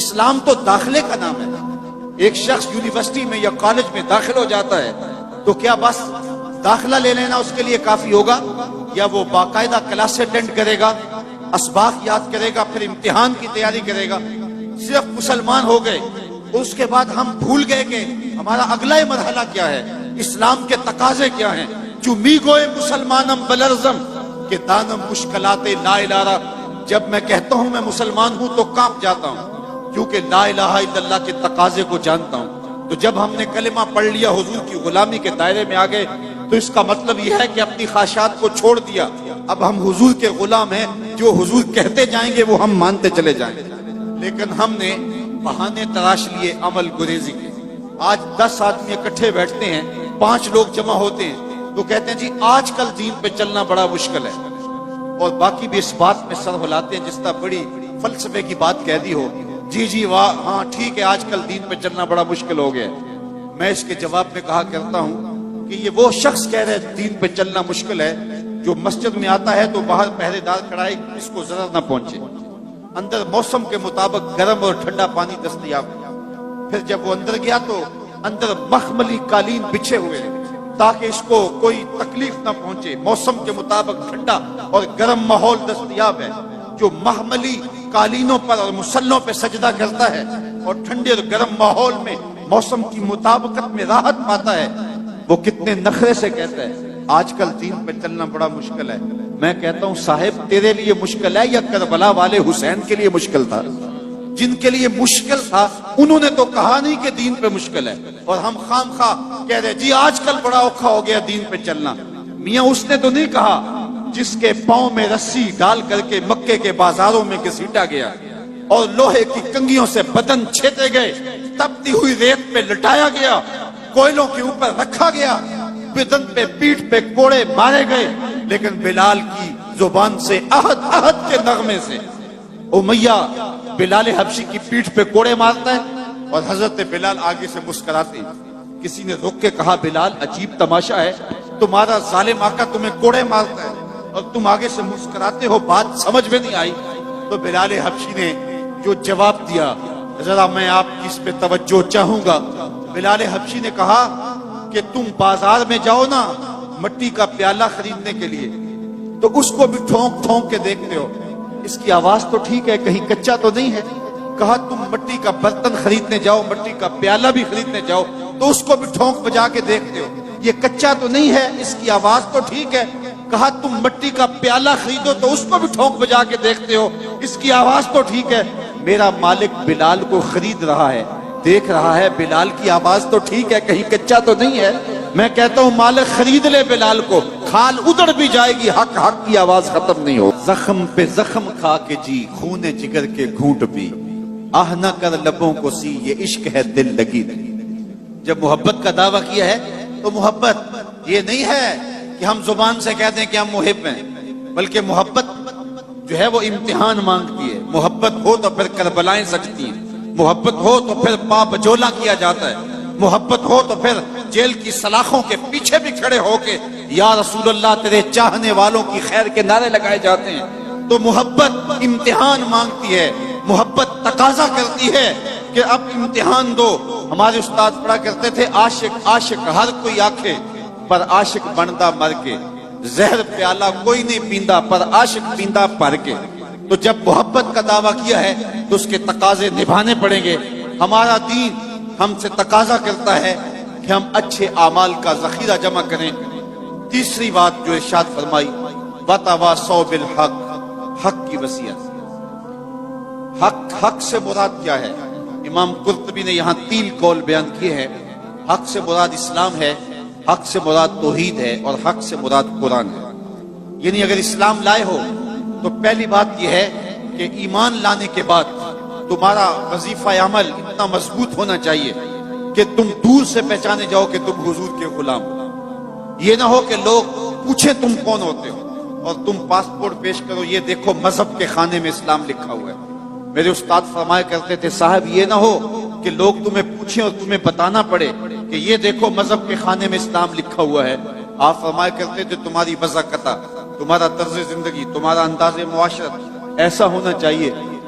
اسلام تو داخلے کا نام ہے. ایک شخص یونیورسٹی میں یا کالج میں داخل ہو جاتا ہے تو کیا بس داخلہ لے لینا اس کے لیے کافی ہوگا، یا وہ باقاعدہ کلاس اٹینڈ کرے گا، اسباق یاد کرے گا، پھر امتحان کی تیاری کرے گا؟ صرف مسلمان ہو گئے، اس کے بعد ہم بھول گئے کہ ہمارا اگلا مرحلہ کیا ہے، اسلام کے تقاضے کیا ہیں. جو می گوئے مسلمانم بلرزم کہ دانم مشکلات لا الہ. جب میں کہتا ہوں میں مسلمان ہوں تو کانپ جاتا ہوں، کیونکہ لا الہ الا اللہ کے تقاضے کو جانتا ہوں. تو جب ہم نے کلمہ پڑھ لیا، حضور کی غلامی کے دائرے میں آ گئے، تو اس کا مطلب یہ ہے کہ اپنی خواہشات کو چھوڑ دیا. اب ہم حضور کے غلام ہیں، جو حضور کہتے جائیں گے وہ ہم مانتے چلے جائیں گے. لیکن ہم نے بہانے تراش لیے عمل گریزی کے. آج 10 آدمی اکٹھے بیٹھتے ہیں، 5 لوگ جمع ہوتے ہیں تو کہتے ہیں جی آج کل دین پہ چلنا بڑا مشکل ہے، اور باقی بھی اس بات میں سر ہلاتے ہیں جس طرح بڑی فلسفے کی بات کہہ دی ہو. جی واہ ہاں ٹھیک ہے، آج کل دین پہ چلنا بڑا مشکل ہو گیا. میں اس کے جواب میں کہا کرتا ہوں کہ یہ وہ شخص کہہ رہے دین پہ چلنا مشکل ہے جو مسجد میں آتا ہے تو باہر پہرے دار کھڑا ہے اس کو ضرر نہ پہنچے، اندر موسم کے مطابق گرم اور ٹھنڈا پانی دستیاب. پھر جب وہ اندر گیا تو اندر مخملی قالین بچھے ہوئے تاکہ اس کو کوئی تکلیف نہ پہنچے. موسم کے مطابق ٹھنڈا اور گرم ماحول دستیاب ہے. جو مخملی قالینوں پر اور مسلوں پہ سجدہ کرتا ہے اور ٹھنڈے اور گرم ماحول میں موسم کی مطابقت میں راحت پاتا ہے، وہ کتنے نخرے سے کہتا ہے آج کل دین پہ چلنا بڑا مشکل ہے. میں کہتا ہوں صاحب تیرے لیے مشکل ہے یا کربلا والے حسین کے لیے مشکل تھا؟ جن کے لیے مشکل تھا انہوں نے تو کہا نہیں کہ دین پہ مشکل ہے، اور ہم خام خواہ کہہ رہے جی آج کل بڑا اوکھا ہو گیا دین پہ چلنا. میاں اس نے تو نہیں کہا جس کے پاؤں میں رسی ڈال کر کے مکے کے بازاروں میں گھسیٹا گیا اور لوہے کی کنگھیوں سے بدن چھیدے گئے، تپتی ہوئی ریت پہ لٹایا گیا، کوئلوں کے اوپر رکھا گیا، بدن پہ پیٹھ پہ کوڑے مارے گئے، لیکن بلال کی زبان سے احد احد کے نغمے سے امیہ بلال حبشی کی پیٹھ پہ کوڑے مارتا ہے اور حضرت بلال آگے سے مسکراتے ہیں. کسی نے رک کے کہا بلال عجیب تماشا ہے، تمہارا ظالم آقا تمہیں کوڑے مارتا ہے اور تم آگے سے مسکراتے ہو، بات سمجھ میں نہیں آئی. تو بلال حبشی نے جو جواب دیا ذرا میں آپ کی اس پہ توجہ چاہوں گا. بلال حبشی نے کہا کہ تم بازار میں جاؤ نا مٹی کا پیالہ خریدنے کے لیے تو اس کو بھی ٹھونک ٹھونک کے دیکھتے ہو، اس کی آواز تو ٹھیک ہے کہیں کچا تو نہیں ہے. کہا تم مٹی کا برتن خریدنے جاؤ، مٹی کا پیالہ بھی خریدنے جاؤ تو اس کو بھی ٹھونک بجا کے دیکھتے ہو، یہ کچا تو نہیں ہے، اس کی آواز تو ٹھیک ہے. کہا تم مٹی کا پیالہ خریدو تو اس کو بھی ٹھونک بجا کے دیکھتے ہو، اس کی آواز تو ٹھیک ہے. میرا مالک بلال کو خرید رہا ہے، دیکھ رہا ہے بلال کی آواز تو ٹھیک ہے کہیں کچا تو نہیں ہے. میں کہتا ہوں مالک خرید لے بلال کو، کھال ادڑ بھی جائے گی، حق حق کی آواز ختم نہیں ہو. زخم پہ زخم کھا کے جی خون جگر کے گھونٹ پی، آہ نہ کر لبوں کو سی یہ عشق ہے دل لگی نہیں. جب محبت کا دعویٰ کیا ہے تو محبت یہ نہیں ہے کہ ہم زبان سے کہتے ہیں کہ ہم محب ہیں، بلکہ محبت جو ہے وہ امتحان مانگتی ہے. محبت ہو تو پھر کربلائیں سجتی ہیں، محبت ہو تو پھر پا بجولا کیا جاتا ہے، محبت ہو تو پھر جیل کی سلاخوں کے پیچھے بھی کھڑے ہو کے یا رسول اللہ تیرے چاہنے والوں کی خیر کے نعرے لگائے جاتے ہیں. تو محبت امتحان مانگتی ہے، محبت تقاضا کرتی ہے کہ اب امتحان دو. ہمارے استاد پڑھا کرتے تھے عاشق عاشق ہر کوئی آنکھے پر عاشق بندا مر کے، زہر پیالہ کوئی نہیں پیندا پر عاشق پیندا پر کے. تو جب محبت کا دعویٰ کیا ہے تو اس کے تقاضے نبھانے پڑیں گے. ہمارا دین ہم سے تقاضا کرتا ہے کہ ہم اچھے اعمال کا ذخیرہ جمع کریں. تیسری بات جو ارشاد فرمائی وَتَوَاصَوْا بِالْحَقِّ، حق کی وصیت. حق سے مراد کیا ہے؟ امام قرطبی نے یہاں 3 قول بیان کیے ہیں. حق سے مراد اسلام ہے، حق سے مراد توحید ہے، اور حق سے مراد قرآن ہے. یعنی اگر اسلام لائے ہو تو پہلی بات یہ ہے کہ ایمان لانے کے بعد تمہارا وظیفہ عمل اتنا مضبوط ہونا چاہیے کہ تم دور سے پہچانے جاؤ کہ تم حضور کے غلام ہو. یہ نہ ہو کہ لوگ پوچھیں تم کون ہوتے ہو اور تم پاسپورٹ پیش کرو یہ دیکھو مذہب کے خانے میں اسلام لکھا ہوا ہے. میرے استاد فرمایا کرتے تھے صاحب یہ نہ ہو کہ لوگ تمہیں پوچھیں اور تمہیں بتانا پڑے کہ یہ دیکھو مذہب کے خانے میں اسلام لکھا ہوا ہے. آپ فرمایا کرتے تھے تمہاری وضاحت، تمہارا طرز زندگی، تمہارا انداز معاشرت ایسا ہونا چاہیے